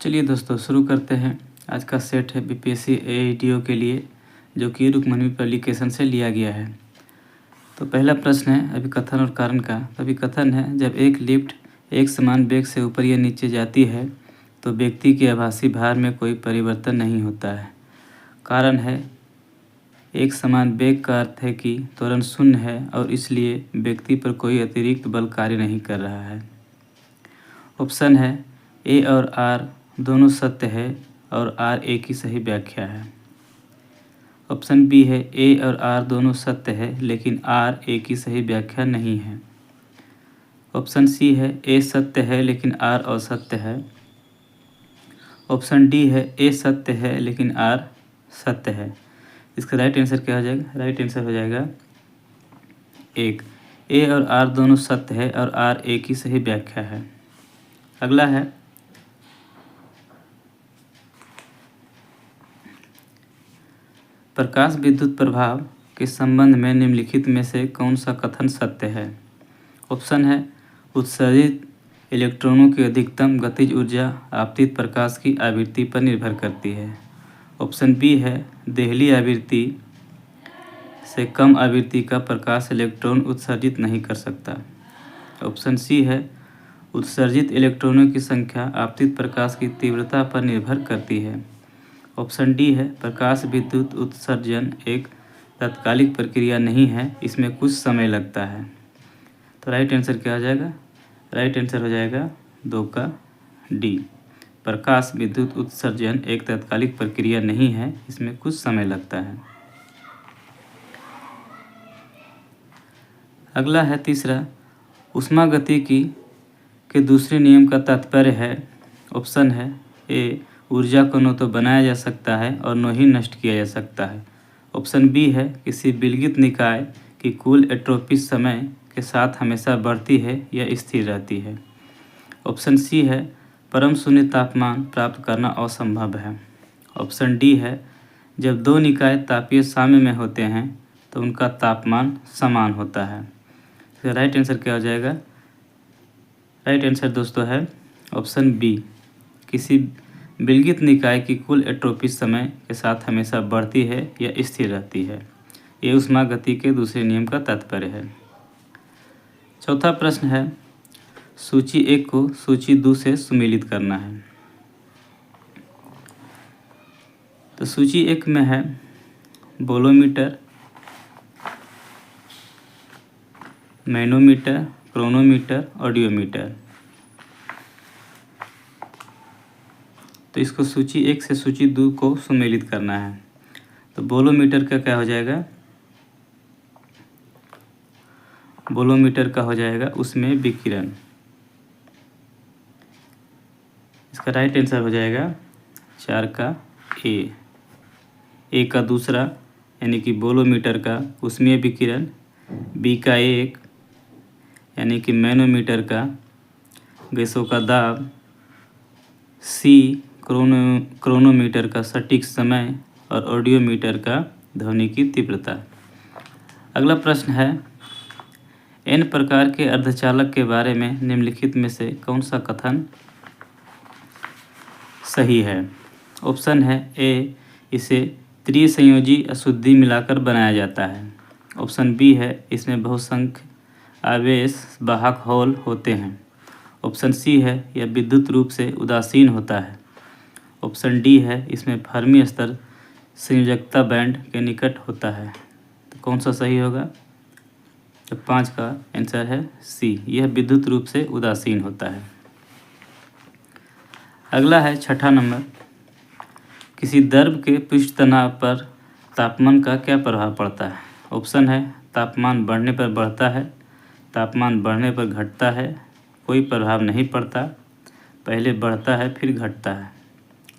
चलिए दोस्तों शुरू करते हैं। आज का सेट है बीपीएससी एईटीओ के लिए, जो कि रुक्मणी पब्लिकेशन से लिया गया है। तो पहला प्रश्न है अभिकथन और कारण का। तो अभिकथन है, जब एक लिफ्ट एक समान वेग से ऊपर या नीचे जाती है तो व्यक्ति के आभासी भार में कोई परिवर्तन नहीं होता है। कारण है, एक समान वेग का अर्थ है कि त्वरण शून्य है और इसलिए व्यक्ति पर कोई अतिरिक्त बल कार्य नहीं कर रहा है। ऑप्शन है ए और आर दोनों सत्य है और आर ए की सही व्याख्या है। ऑप्शन बी है ए और आर दोनों सत्य है लेकिन आर ए की सही व्याख्या नहीं है। ऑप्शन सी है ए सत्य है लेकिन आर असत्य है। ऑप्शन डी है ए सत्य है लेकिन आर सत्य है। इसका राइट आंसर क्या हो जाएगा? राइट आंसर हो जाएगा एक, ए और आर दोनों सत्य है और आर ए की सही व्याख्या है। अगला है प्रकाश विद्युत प्रभाव के संबंध में निम्नलिखित में से कौन सा कथन सत्य है? ऑप्शन है उत्सर्जित इलेक्ट्रॉनों की अधिकतम गतिज ऊर्जा आपतित प्रकाश की आवृत्ति पर निर्भर करती है। ऑप्शन बी है देहली आवृत्ति से कम आवृत्ति का प्रकाश इलेक्ट्रॉन उत्सर्जित नहीं कर सकता। ऑप्शन सी है उत्सर्जित इलेक्ट्रॉनों की संख्या आपतित प्रकाश की तीव्रता पर निर्भर करती है। ऑप्शन डी है प्रकाश विद्युत उत्सर्जन एक तात्कालिक प्रक्रिया नहीं है, इसमें कुछ समय लगता है। तो राइट आंसर क्या हो जाएगा? राइट आंसर हो जाएगा 2 का डी, प्रकाश विद्युत उत्सर्जन एक तात्कालिक प्रक्रिया नहीं है, इसमें कुछ समय लगता है। अगला है तीसरा, ऊष्मागतिकी के दूसरे नियम का तात्पर्य है। ऑप्शन है ए ऊर्जा को न तो बनाया जा सकता है और न ही नष्ट किया जा सकता है। ऑप्शन बी है किसी विलगित निकाय की कुल एंट्रोपी समय के साथ हमेशा बढ़ती है या स्थिर रहती है। ऑप्शन सी है परम शून्य तापमान प्राप्त करना असंभव है। ऑप्शन डी है जब दो निकाय तापीय साम्य में होते हैं तो उनका तापमान समान होता है। तो राइट आंसर क्या हो जाएगा? राइट आंसर दोस्तों है ऑप्शन बी, किसी विलगित निकाय की कुल एंट्रोपी समय के साथ हमेशा बढ़ती है या स्थिर रहती है। ये ऊष्मागति के दूसरे नियम का तात्पर्य है। चौथा प्रश्न है सूची 1 को सूची 2 से सुमेलित करना है। तो सूची 1 में है बोलोमीटर, मैनोमीटर, क्रोनोमीटर, ऑडियोमीटर। तो इसको सूची 1 से सूची 2 को सुमेलित करना है। तो बोलोमीटर का क्या हो जाएगा? बोलोमीटर का हो जाएगा उसमें विकिरण। इसका राइट आंसर हो जाएगा 4 का ए का दूसरा यानी कि बोलोमीटर का उसमें विकिरण, बी का 1 यानी कि मैनोमीटर का गैसों का दाब, सी क्रोनोमीटर का सटीक समय और ऑडियोमीटर का ध्वनि की तीव्रता। अगला प्रश्न है एन प्रकार के अर्धचालक के बारे में निम्नलिखित में से कौन सा कथन सही है? ऑप्शन है ए इसे त्रिसंयोजी अशुद्धि मिलाकर बनाया जाता है। ऑप्शन बी है इसमें बहुसंख्य आवेश वाहक होल होते हैं। ऑप्शन सी है यह विद्युत रूप से उदासीन होता है। ऑप्शन डी है इसमें फर्मी स्तर संयोजकता बैंड के निकट होता है। तो कौन सा सही होगा? तो 5 का आंसर है सी, यह विद्युत रूप से उदासीन होता है। अगला है छठा नंबर, किसी द्रव के पृष्ठ तनाव पर तापमान का क्या प्रभाव पड़ता है? ऑप्शन है तापमान बढ़ने पर बढ़ता है, तापमान बढ़ने पर घटता है, कोई प्रभाव नहीं पड़ता, पहले बढ़ता है फिर घटता है।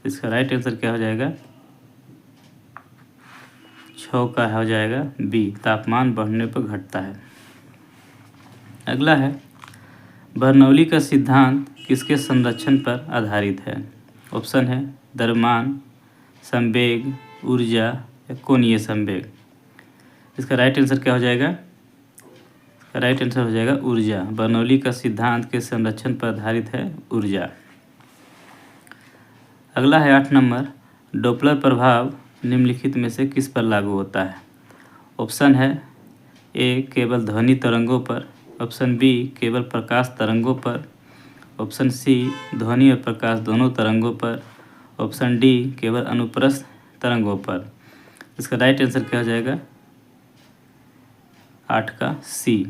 इसका राइट आंसर क्या हो जाएगा? 6 का हो जाएगा बी, तापमान बढ़ने पर घटता है। अगला है बर्नौली का सिद्धांत किसके संरक्षण पर आधारित है? ऑप्शन है द्रव्यमान, संवेग, ऊर्जा या कोणीय संवेग। इसका राइट आंसर क्या हो जाएगा? राइट आंसर हो जाएगा ऊर्जा। बर्नौली का सिद्धांत के संरक्षण पर आधारित है ऊर्जा। अगला है 8 नंबर, डॉपलर प्रभाव निम्नलिखित में से किस पर लागू होता है? ऑप्शन है ए केवल ध्वनि तरंगों पर, ऑप्शन बी केवल प्रकाश तरंगों पर, ऑप्शन सी ध्वनि और प्रकाश दोनों तरंगों पर, ऑप्शन डी केवल अनुप्रस्थ तरंगों पर। इसका राइट आंसर क्या हो जाएगा? 8 का सी,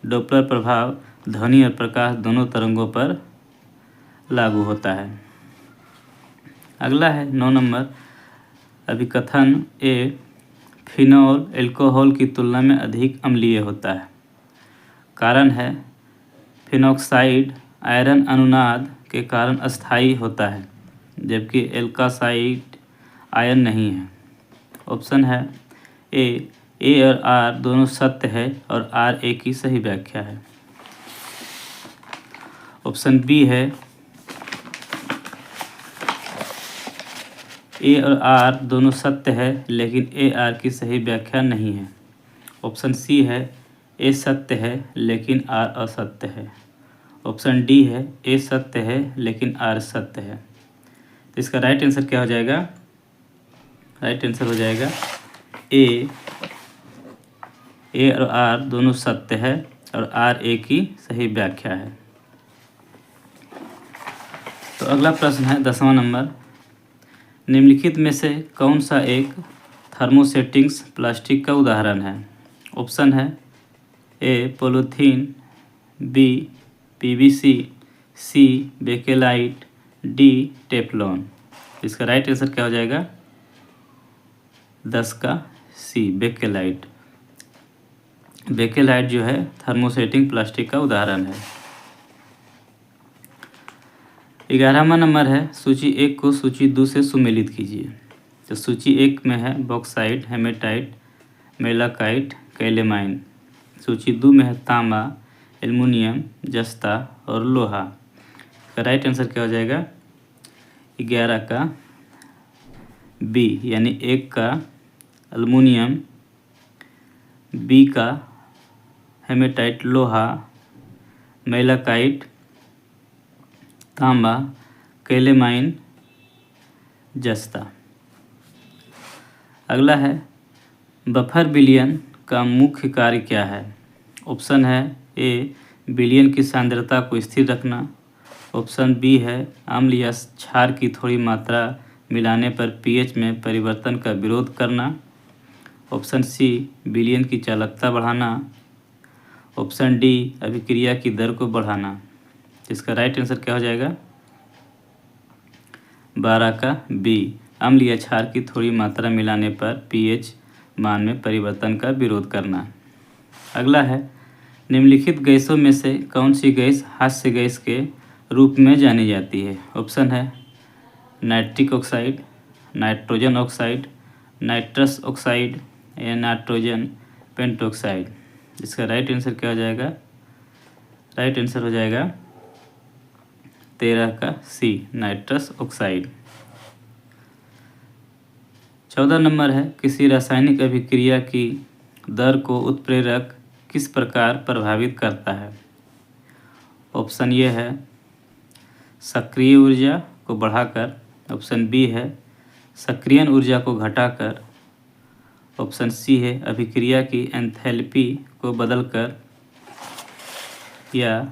डॉपलर प्रभाव ध्वनि और प्रकाश दोनों तरंगों पर लागू होता है। अगला है 9 नंबर, अभिकथन ए फिनॉल एल्कोहल की तुलना में अधिक अम्लीय होता है। कारण है फिनॉक्साइड आयरन अनुनाद के कारण अस्थायी होता है, जबकि एल्कासाइड आयन नहीं है। ऑप्शन है ए और आर दोनों सत्य है और आर ए की सही व्याख्या है। ऑप्शन बी है ए और आर दोनों सत्य है लेकिन ए आर की सही व्याख्या नहीं है। ऑप्शन सी है ए सत्य है लेकिन आर असत्य है। ऑप्शन डी है ए सत्य है लेकिन आर सत्य है। तो इसका राइट आंसर क्या हो जाएगा? राइट आंसर हो जाएगा ए और आर दोनों सत्य है और आर ए की सही व्याख्या है। तो अगला प्रश्न है 10वां नंबर, निम्नलिखित में से कौन सा एक थर्मोसेटिंग्स प्लास्टिक का उदाहरण है? ऑप्शन है ए पॉलीथीन, बी पीवीसी, सी बेकेलाइट, डी टेफ्लॉन। इसका राइट आंसर क्या हो जाएगा? 10 का सी बेकेलाइट। बेकेलाइट जो है थर्मोसेटिंग प्लास्टिक का उदाहरण है। 11वां नंबर है, सूची 1 को सूची 2 से सुमेलित कीजिए। तो सूची 1 में है बॉक्साइट, हेमेटाइट, मेलाकाइट, कैलेमाइन। सूची 2 में है तांबा, एल्युमिनियम, जस्ता और लोहा। इसका राइट आंसर क्या हो जाएगा? 11 का बी, यानी 1 का एल्युमिनियम, बी का हेमेटाइट लोहा, मेलाकाइट तांबा, कैलेमाइन जस्ता। अगला है बफर विलयन का मुख्य कार्य क्या है? ऑप्शन है ए विलयन की सांद्रता को स्थिर रखना, ऑप्शन बी है अम्ल या क्षार की थोड़ी मात्रा मिलाने पर पीएच में परिवर्तन का विरोध करना, ऑप्शन सी विलयन की चालकता बढ़ाना, ऑप्शन डी अभिक्रिया की दर को बढ़ाना। इसका राइट आंसर क्या हो जाएगा? 12 का बी, अम्ल या क्षार की थोड़ी मात्रा मिलाने पर पीएच मान में परिवर्तन का विरोध करना। अगला है निम्नलिखित गैसों में से कौन सी गैस हास्य गैस के रूप में जानी जाती है? ऑप्शन है nitric oxide, nitrogen oxide, nitrous oxide या नाइट्रोजन पेंटॉक्साइड। इसका राइट आंसर क्या हो जाएगा? राइट आंसर हो जाएगा 13 का सी, नाइट्रस ऑक्साइड। 14 नंबर है, किसी रासायनिक अभिक्रिया की दर को उत्प्रेरक किस प्रकार प्रभावित करता है? ऑप्शन ये है सक्रिय ऊर्जा को बढ़ाकर, ऑप्शन बी है सक्रियण ऊर्जा को घटाकर, ऑप्शन सी है अभिक्रिया की एंथैल्पी को बदलकर, या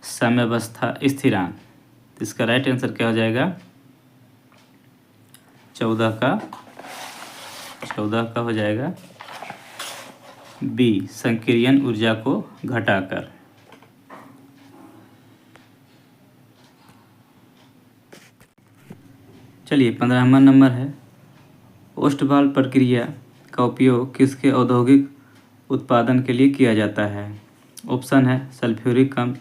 साम्यावस्था स्थिरांक। इसका राइट आंसर क्या हो जाएगा? 14 का हो जाएगा बी, संक्रियण ऊर्जा को घटाकर। चलिए 15वां नंबर है, ओस्टवाल प्रक्रिया का उपयोग किसके औद्योगिक उत्पादन के लिए किया जाता है? ऑप्शन है सल्फ्यूरिक अम्ल,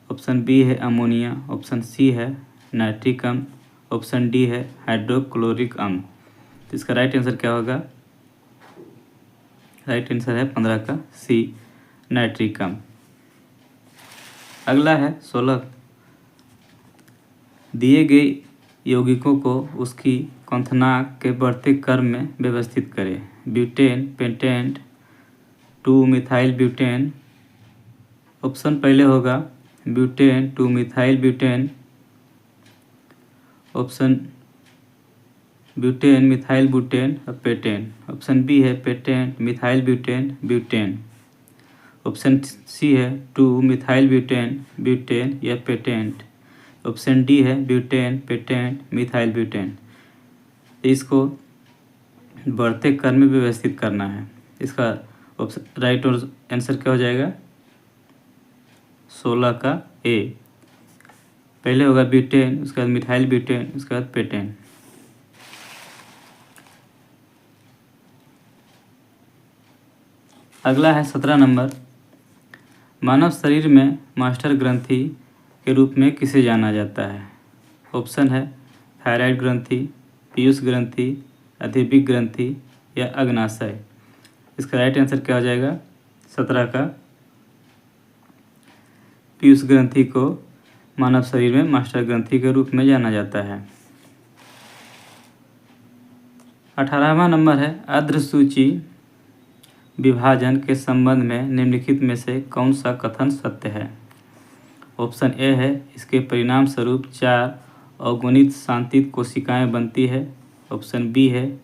ऑप्शन बी है अमोनिया, ऑप्शन सी है नाइट्रिक अम्ल, ऑप्शन डी है हाइड्रोक्लोरिक अम्ल। तो इसका राइट आंसर क्या होगा? राइट आंसर है 15 का सी, नाइट्रिक अम्ल। अगला है 16, दिए गए यौगिकों को उसकी क्वथनांक के बढ़ते क्रम में व्यवस्थित करें। Butane, pentane, 2 methyl butane. Option पहले होगा butane, 2 methyl butane, option butane, methyl butane और पेटेन। ऑप्शन बी है pentane, methyl butane, butane. Option C है 2 मिथाइल ब्यूटेन, ब्यूटेन या पेटेंट। ऑप्शन डी है ब्यूटेन, पेटेंट, मिथाइल ब्यूटेन। इसको बढ़ते क्रम में व्यवस्थित करना है। इसका ऑप्शन राइट आंसर क्या हो जाएगा? 16 का ए। पहले होगा ब्यूटेन, उसके बाद मिथाइल ब्यूटेन, उसके बाद पेटेन। अगला है 17 नंबर। मानव शरीर में मास्टर ग्रंथि के रूप में किसे जाना जाता है? ऑप्शन है थायराइड ग्रंथि, पीयूष ग्रंथि, अधिपिक ग्रंथि या अग्नाशय। इसका राइट आंसर क्या हो जाएगा? 17 का पीयूष ग्रंथि को मानव शरीर में मास्टर ग्रंथि के रूप में जाना जाता है। 18वां नंबर है आर्द्र सूची विभाजन के संबंध में निम्नलिखित में से कौन सा कथन सत्य है? ऑप्शन ए है इसके परिणाम स्वरूप 4 अगुणित शांतित कोशिकाएं बनती है। ऑप्शन बी है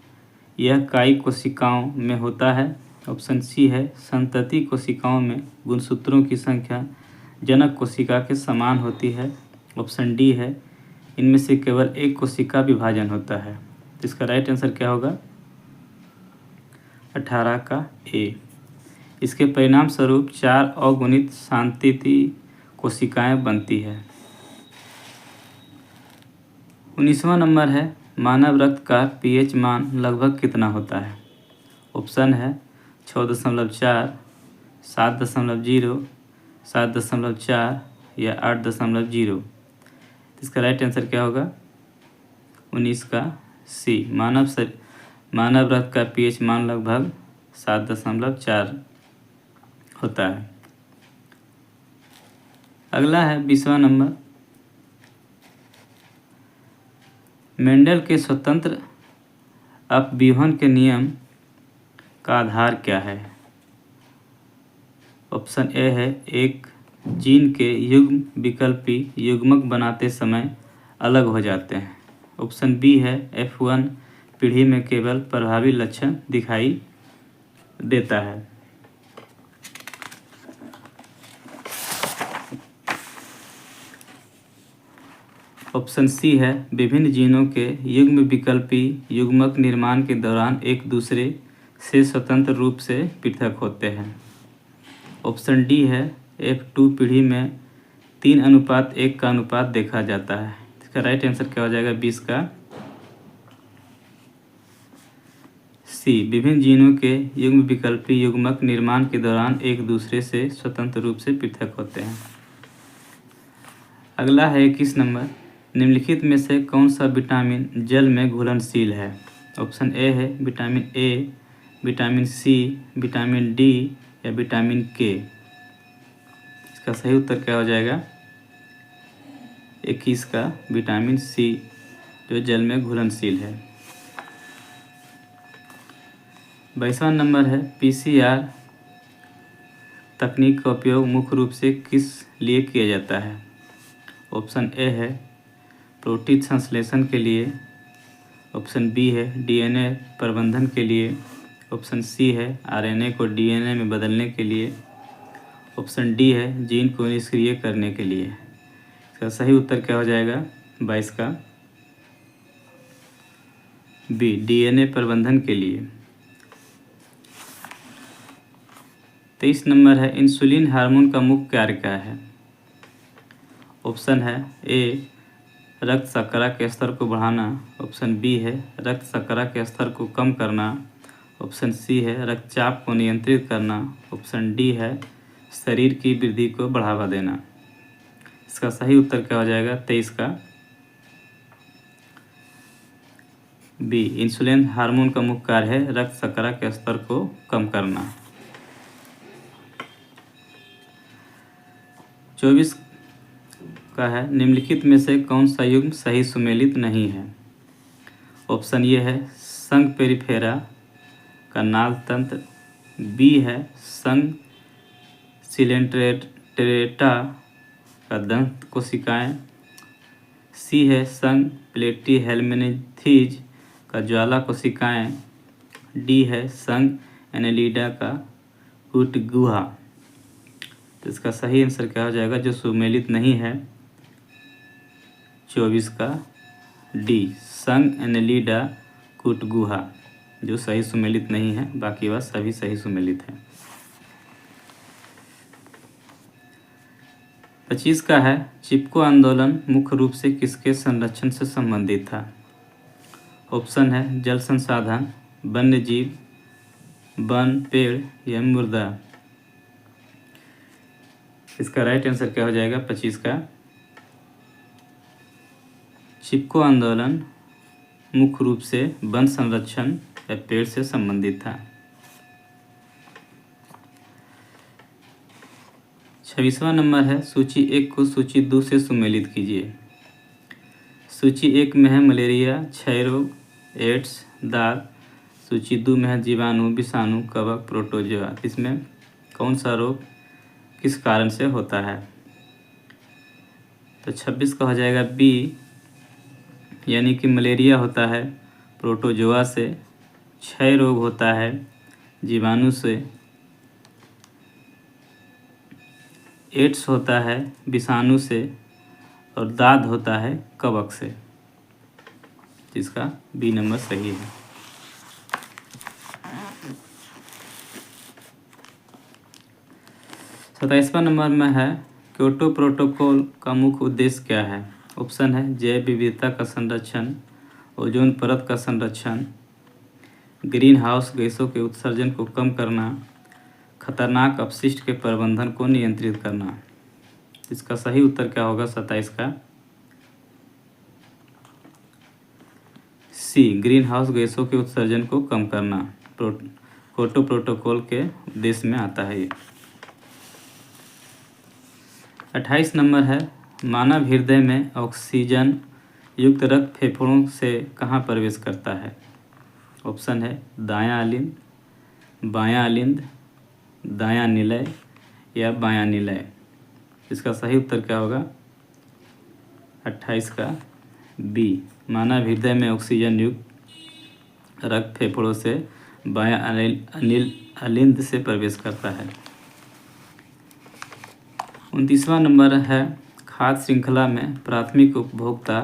यह कायिक कोशिकाओं में होता है। ऑप्शन सी है संतति कोशिकाओं में गुणसूत्रों की संख्या जनक कोशिका के समान होती है। ऑप्शन डी है इनमें से केवल एक कोशिका विभाजन होता है। इसका राइट आंसर क्या होगा? 18 का ए। इसके परिणाम स्वरूप 4 अगुणित शांतिति कोशिकाएं बनती है। 19वां नंबर है मानव रक्त का पीएच मान लगभग कितना होता है? ऑप्शन है 6.4, 7.0, 7.4 या 8.0। इसका राइट आंसर क्या होगा? 19 का सी। मानव रक्त का पीएच मान लगभग 7.4 होता है। अगला है 20वां नंबर। मेंडल के स्वतंत्र अपव्यूहन के नियम का आधार क्या है? ऑप्शन ए है एक जीन के युग्म विकल्पी युग्मक बनाते समय अलग हो जाते हैं। ऑप्शन बी है F1 पीढ़ी में केवल प्रभावी लक्षण दिखाई देता है। ऑप्शन सी है विभिन्न जीनों के युग्म विकल्पी युग्मक निर्माण के दौरान एक दूसरे से स्वतंत्र रूप से पृथक होते हैं। ऑप्शन डी है F2 पीढ़ी में 3:1 का अनुपात देखा जाता है। इसका राइट आंसर क्या हो जाएगा? 20 का सी। विभिन्न जीनों के युग्म विकल्पी युग्मक निर्माण के दौरान एक दूसरे से स्वतंत्र रूप से पृथक होते हैं। अगला है 21 नंबर। निम्नलिखित में से कौन सा विटामिन जल में घुलनशील है? ऑप्शन ए है vitamin A, vitamin C, vitamin D या विटामिन के। इसका सही उत्तर क्या हो जाएगा? 21 का विटामिन सी जो जल में घुलनशील है। 22वां नंबर है PCR तकनीक का उपयोग मुख्य रूप से किस लिए किया जाता है? ऑप्शन ए है प्रोटीन संश्लेषण के लिए। ऑप्शन बी है DNA प्रबंधन के लिए। ऑप्शन सी है RNA को DNA में बदलने के लिए। ऑप्शन डी है जीन को निष्क्रिय करने के लिए। इसका सही उत्तर क्या हो जाएगा? 22 का बी, DNA प्रबंधन के लिए। 23 नंबर है इंसुलिन हार्मोन का मुख्य कार्य क्या है? ऑप्शन है ए रक्त शर्करा के स्तर को बढ़ाना। ऑप्शन बी है रक्त शर्करा के स्तर को कम करना। ऑप्शन सी है रक्तचाप को नियंत्रित करना। ऑप्शन डी है शरीर की वृद्धि को बढ़ावा देना। इसका सही उत्तर क्या हो जाएगा? 23 का बी। इंसुलिन हार्मोन का मुख्य कार्य है रक्त शर्करा के स्तर को कम करना। 24 का है निम्नलिखित में से कौन सा युग्म सही सुमेलित नहीं है? ऑप्शन ये है संघ पेरिफेरा का नाल तंत्र। बी है संघ सिलेंट्रेटा का दंत कोशिकाएं। सी है संघ प्लेटीहेल्मिन्थेज का ज्वाला कोशिकाएं। डी है संघ एनेलिडा का कूट गुहा। तो इसका सही आंसर क्या हो जाएगा जो सुमेलित नहीं है? 24 का डी संघ एनेलिडा कूट गुहा जो सही सुमेलित नहीं है, बाकी वह सभी सही सुमेलित है। 25 का है चिपको आंदोलन मुख्य रूप से किसके संरक्षण से संबंधित था? ऑप्शन है जल संसाधन, वन्य जीव, वन, पेड़ या मृदा। इसका राइट आंसर क्या हो जाएगा 25 का? चिपको आंदोलन मुख्य रूप से वन संरक्षण या पेड़ से संबंधित था। 26वां नंबर है सूची 1 को सूची 2 से सुमेलित कीजिए। सूची 1 में है मलेरिया, क्षय रोग, एड्स, दाग। सूची 2 में है जीवाणु, विषाणु, कवक, प्रोटोजोआ। इसमें कौन सा रोग किस कारण से होता है? तो 26 का हो जाएगा बी, यानी कि मलेरिया होता है प्रोटोजोआ से, क्षय रोग होता है जीवाणु से, एड्स होता है विषाणु से और दाद होता है कवक से। जिसका बी नंबर सही है। 27वां नंबर में है क्योटो प्रोटोकॉल का मुख्य उद्देश्य क्या है? ऑप्शन है जैव विविधता का संरक्षण, ओजोन परत का संरक्षण, ग्रीन हाउस गैसों के उत्सर्जन को कम करना, खतरनाक अपशिष्ट के प्रबंधन को नियंत्रित करना। इसका सही उत्तर क्या होगा 27 का? सी, ग्रीन हाउस गैसों के उत्सर्जन को कम करना क्योटो प्रोटोकॉल के उद्देश्य में आता है ये। 28 नंबर है मानव हृदय में ऑक्सीजन युक्त रक्त फेफड़ों से कहाँ प्रवेश करता है? ऑप्शन है दायां अलिंद, बायां अलिंद, दायां निलय या बायां निलय। इसका सही उत्तर क्या होगा 28 का बी, मानव हृदय में ऑक्सीजन युक्त रक्त फेफड़ों से बायां अलिंद से प्रवेश करता है। 29वां नंबर है खाद्य श्रृंखला में प्राथमिक उपभोक्ता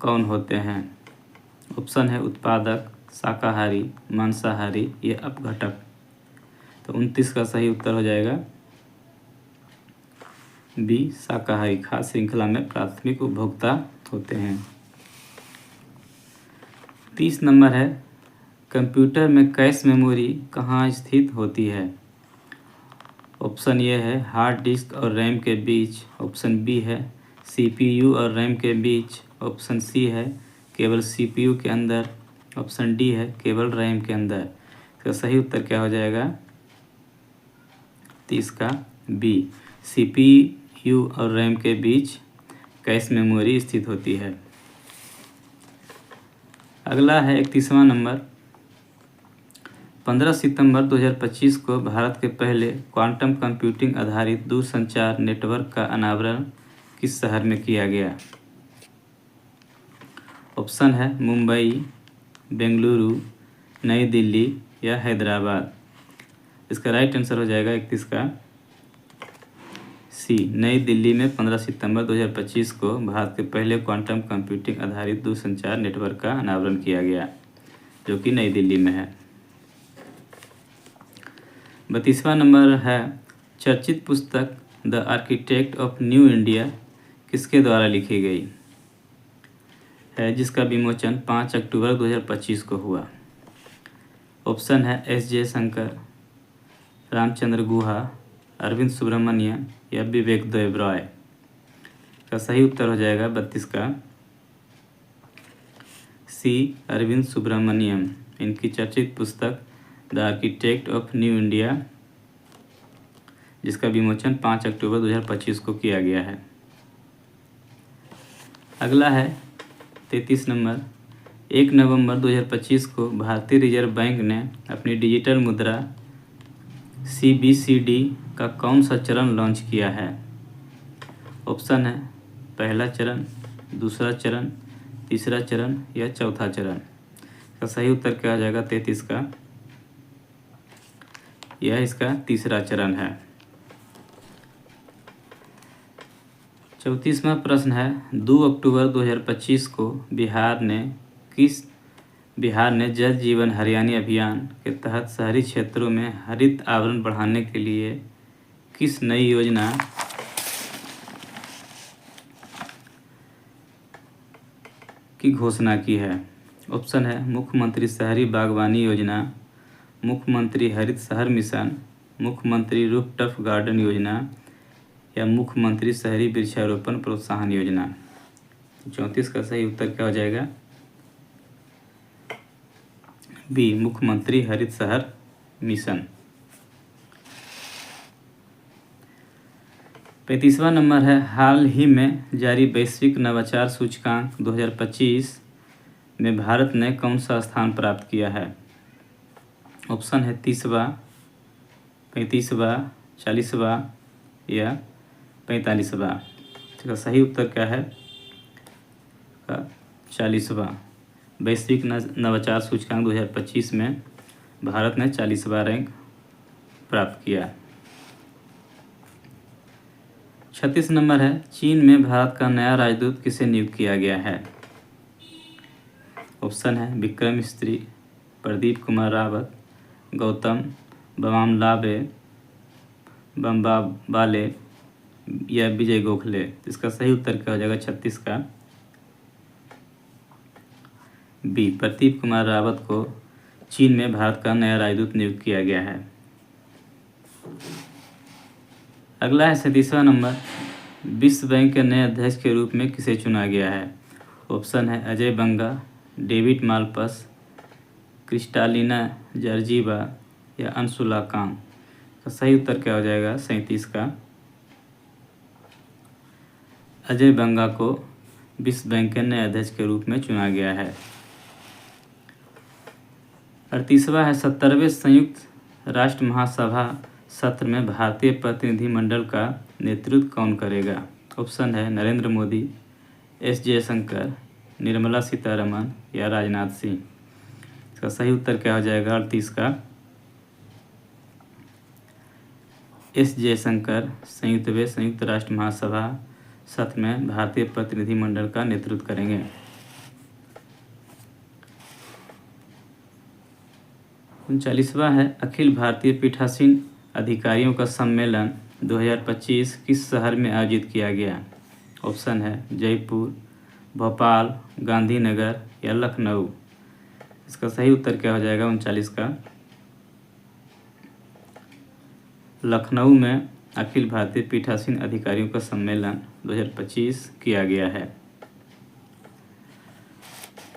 कौन होते हैं? ऑप्शन है उत्पादक, शाकाहारी, मांसाहारी या अपघटक। तो 29 का सही उत्तर हो जाएगा बी, शाकाहारी खाद्य श्रृंखला में प्राथमिक उपभोक्ता होते हैं। 30 नंबर है कंप्यूटर में कैश मेमोरी कहाँ स्थित होती है? ऑप्शन ए है हार्ड डिस्क और रैम के बीच, ऑप्शन बी है सीपीयू और रैम के बीच, ऑप्शन सी है केवल सीपीयू के अंदर, ऑप्शन डी है केवल रैम के अंदर। इसका सही उत्तर क्या हो जाएगा 30 का बी, सीपीयू और रैम के बीच कैश मेमोरी स्थित होती है। अगला है 31वां नंबर 15 सितंबर 2025 को भारत के पहले क्वांटम कंप्यूटिंग आधारित दूरसंचार नेटवर्क का अनावरण किस शहर में किया गया? ऑप्शन है मुंबई, बेंगलुरु, नई दिल्ली या हैदराबाद। इसका राइट आंसर हो जाएगा 31 का सी, नई दिल्ली में 15 सितंबर 2025 को भारत के पहले क्वांटम कंप्यूटिंग आधारित दूरसंचार नेटवर्क का अनावरण किया गया, जो कि नई दिल्ली में है। 32वां नंबर है चर्चित पुस्तक the architect of new India किसके द्वारा लिखी गई है, जिसका विमोचन 5 अक्टूबर 2025 को हुआ? ऑप्शन है एस जयशंकर, रामचंद्र गुहा, अरविंद सुब्रमण्यम या विवेक देबरॉय। का सही उत्तर हो जाएगा 32 का सी, अरविंद सुब्रमण्यम। इनकी चर्चित पुस्तक the architect of new India, जिसका विमोचन 5 अक्टूबर 2025 को किया गया है। अगला है 33 नंबर 1 नवंबर 2025 को भारतीय रिजर्व बैंक ने अपनी डिजिटल मुद्रा CBCD का कौन सा चरण लॉन्च किया है? ऑप्शन है पहला चरण, दूसरा चरण, तीसरा चरण या चौथा चरण? इसका सही उत्तर क्या हो जाएगा 33 का? यह इसका तीसरा चरण है। 34वां प्रश्न है, 2 अक्टूबर 2025 को बिहार ने जल जीवन हरियाली अभियान के तहत शहरी क्षेत्रों में हरित आवरण बढ़ाने के लिए किस नई योजना की घोषणा की है? ऑप्शन है मुख्यमंत्री शहरी बागवानी योजना, मुख्यमंत्री हरित शहर मिशन, मुख्यमंत्री रूफटॉप गार्डन योजना या मुख्यमंत्री शहरी वृक्षारोपण प्रोत्साहन योजना। 34 का सही उत्तर क्या हो जाएगा? बी, मुख्यमंत्री हरित शहर मिशन। 35वां नंबर है, हाल ही में जारी वैश्विक नवाचार सूचकांक 2025 में भारत ने कौन सा स्थान प्राप्त किया है? ऑप्शन है 30वां, 35वां, 40वां या 45वां। इसका सही उत्तर क्या है? 40वां। वैश्विक नवाचार सूचकांक 2025 में भारत ने 40वां रैंक प्राप्त किया। 36 नंबर है, चीन में भारत का नया राजदूत किसे नियुक्त किया गया है? ऑप्शन है विक्रम मिस्त्री, प्रदीप कुमार रावत, गौतम बमामलाबे बम्बाबाले या विजय गोखले। इसका सही उत्तर क्या हो जाएगा 36 का? बी, प्रदीप कुमार रावत को चीन में भारत का नया राजदूत नियुक्त किया गया है। अगला है 37वां नंबर, विश्व बैंक के नए अध्यक्ष के रूप में किसे चुना गया है? ऑप्शन है अजय बंगा, डेविड माल्पस, क्रिस्टालिना जॉर्जीवा या अंशुला कांग। तो सही उत्तर क्या हो जाएगा 37 का? अजय बंगा को विश्व बैंक के नए अध्यक्ष के रूप में चुना गया है। 38वां है, 70वें संयुक्त राष्ट्र महासभा सत्र में भारतीय प्रतिनिधिमंडल का नेतृत्व कौन करेगा? ऑप्शन है नरेंद्र मोदी, एस जयशंकर, निर्मला सीतारमण या राजनाथ सिंह। इसका सही उत्तर क्या हो जाएगा 38 का? एस जयशंकर संयुक्त राष्ट्र महासभा सत्र में भारतीय प्रतिनिधिमंडल का नेतृत्व करेंगे। 39वां है, अखिल भारतीय पीठासीन अधिकारियों का सम्मेलन 2025 किस शहर में आयोजित किया गया? ऑप्शन है जयपुर, भोपाल, गांधीनगर या लखनऊ। इसका सही उत्तर क्या हो जाएगा 39 का? लखनऊ में अखिल भारतीय पीठासीन अधिकारियों का सम्मेलन 2025 किया गया है।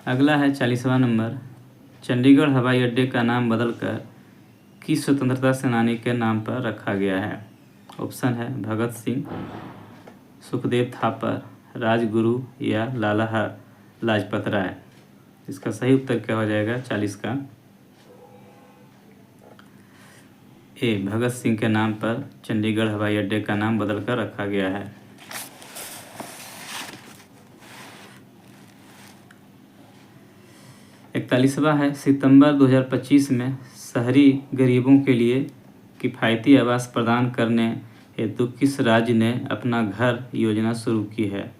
अगला है 40वां नंबर, चंडीगढ़ हवाई अड्डे का नाम बदलकर किस स्वतंत्रता सेनानी के नाम पर रखा गया है? ऑप्शन है भगत सिंह, सुखदेव थापर, राजगुरु या लाला लाजपत राय। इसका सही उत्तर क्या हो जाएगा 40 का? ए, भगत सिंह के नाम पर चंडीगढ़ हवाई अड्डे का नाम बदलकर रखा गया है। इकतालीसवां है, सितंबर 2025 में शहरी गरीबों के लिए किफ़ायती आवास प्रदान करने हेतु किस राज्य ने अपना घर योजना शुरू की है?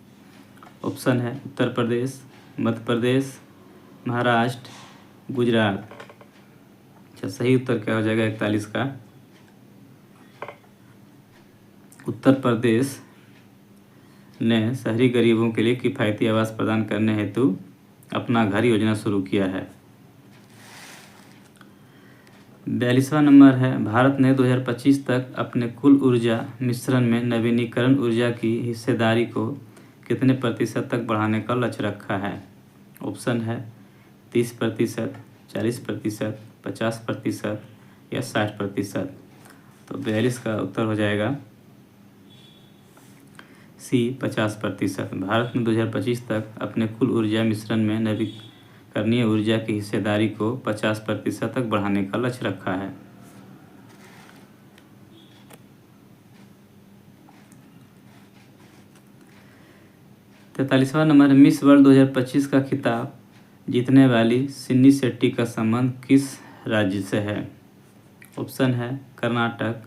ऑप्शन है उत्तर प्रदेश, मध्य प्रदेश, महाराष्ट्र, गुजरात। अच्छा, सही उत्तर क्या हो जाएगा 41 का? उत्तर प्रदेश ने शहरी गरीबों के लिए किफ़ायती आवास प्रदान करने हेतु अपना घर योजना शुरू किया है। 42वां नंबर है, भारत ने 2025 तक अपने कुल ऊर्जा मिश्रण में नवीनीकरण ऊर्जा की हिस्सेदारी को कितने प्रतिशत तक बढ़ाने का लक्ष्य रखा है? ऑप्शन है 30%, 40%, 50% या 60%। तो 42 का उत्तर हो जाएगा सी, 50%। भारत ने 2025 तक अपने कुल ऊर्जा मिश्रण में नवीकरणीय ऊर्जा की हिस्सेदारी को 50% तक बढ़ाने का लक्ष्य रखा है। 43वां नंबर, मिस वर्ल्ड 2025 का खिताब जीतने वाली सिन्नी शेट्टी का संबंध किस राज्य से है? ऑप्शन है कर्नाटक,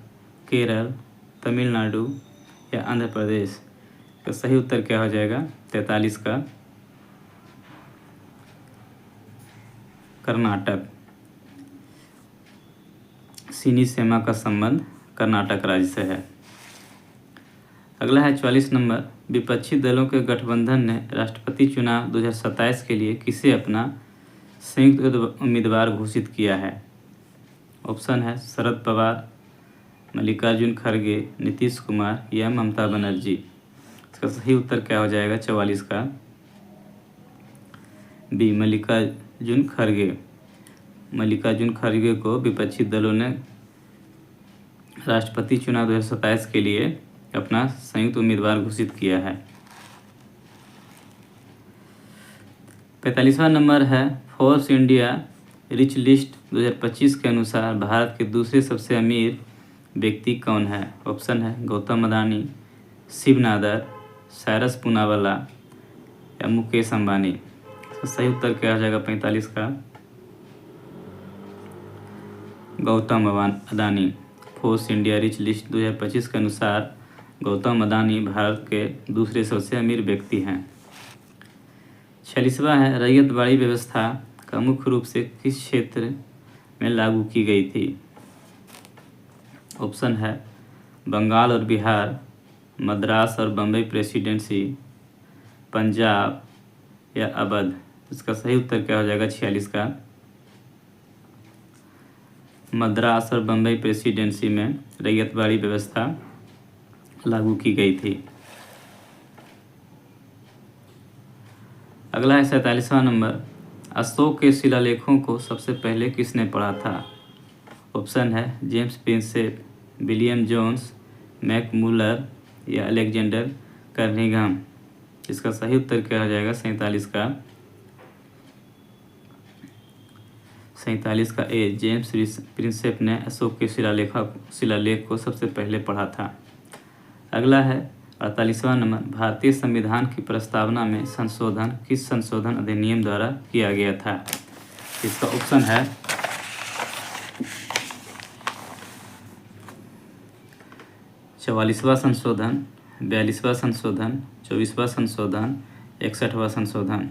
केरल, तमिलनाडु या आंध्र प्रदेश। तो सही उत्तर क्या हो जाएगा? 43 का कर्नाटक। सिनी सेमा का संबंध कर्नाटक राज्य से है। अगला है 44 नंबर, विपक्षी दलों के गठबंधन ने राष्ट्रपति चुनाव 2027 के लिए किसे अपना संयुक्त उम्मीदवार घोषित किया है? ऑप्शन है शरद पवार, मल्लिकार्जुन खड़गे, नीतीश कुमार या ममता बनर्जी। इसका सही उत्तर क्या हो जाएगा? 44 का बी, मल्लिकार्जुन खड़गे। मल्लिकार्जुन खड़गे को विपक्षी दलों ने राष्ट्रपति चुनाव 2027 के लिए अपना संयुक्त उम्मीदवार घोषित किया है। 45वां नंबर है, फोर्ब्स इंडिया रिच लिस्ट 2025 के अनुसार भारत के दूसरे सबसे अमीर व्यक्ति कौन है? ऑप्शन है गौतम अदानी, शिव नादर, साइरस पूनावाला या मुकेश अंबानी। तो सही उत्तर क्या हो जाएगा? 45 का Gautam Adani. Forbes India rich list 2025 के अनुसार गौतम अदानी भारत के दूसरे सबसे अमीर व्यक्ति हैं। 46वां है, रैयतवाड़ी व्यवस्था का मुख्य रूप से किस क्षेत्र में लागू की गई थी? ऑप्शन है बंगाल और बिहार, मद्रास और बम्बई प्रेसिडेंसी, पंजाब या अवध। इसका सही उत्तर क्या हो जाएगा? 46 का मद्रास और बम्बई प्रेसिडेंसी में रैयतवाड़ी व्यवस्था लागू की गई थी। अगला है 47वां नंबर, अशोक के शिलालेखों को सबसे पहले किसने पढ़ा था? ऑप्शन है James Prinsep, William Jones, Max Muller या अलेक्जेंडर कर्निघन। इसका सही उत्तर क्या हो जाएगा? 47 का ए, जेम्स प्रिंसेप ने अशोक के शिलालेख को सबसे पहले पढ़ा था। अगला है 48वां नंबर, भारतीय संविधान की प्रस्तावना में संशोधन किस संशोधन अधिनियम द्वारा किया गया था? इसका ऑप्शन है 44वां संशोधन, 42वां संशोधन, 24वां संशोधन, 61वां संशोधन।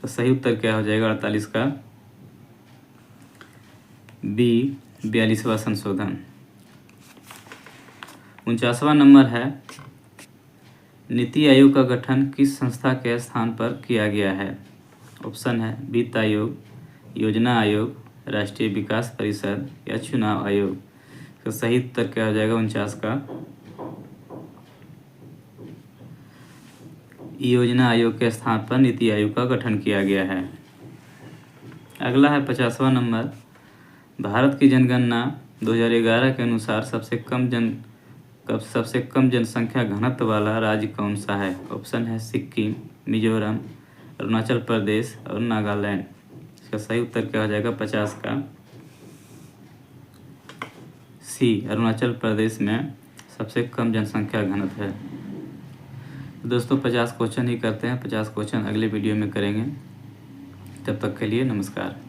तो सही उत्तर क्या हो जाएगा? 48 का बी, 42वां संशोधन। 49वां नंबर है, नीति आयोग का गठन किस संस्था के स्थान पर किया गया है? ऑप्शन है वित्त आयोग, योजना आयोग, राष्ट्रीय विकास परिषद या चुनाव आयोग। तो सही उत्तर क्या हो जाएगा? 49 का योजना आयोग के स्थान पर नीति आयोग का गठन किया गया है। अगला है 50वां नंबर, भारत की जनगणना 2011 के अनुसार सबसे कम जनसंख्या घनत्व वाला राज्य कौन सा है? ऑप्शन है सिक्किम, मिजोरम, अरुणाचल प्रदेश और नागालैंड। इसका सही उत्तर क्या हो जाएगा? 50 का सी, अरुणाचल प्रदेश में सबसे कम जनसंख्या घनत्व है। तो दोस्तों 50 क्वेश्चन ही करते हैं, 50 क्वेश्चन अगले वीडियो में करेंगे। तब तक के लिए नमस्कार।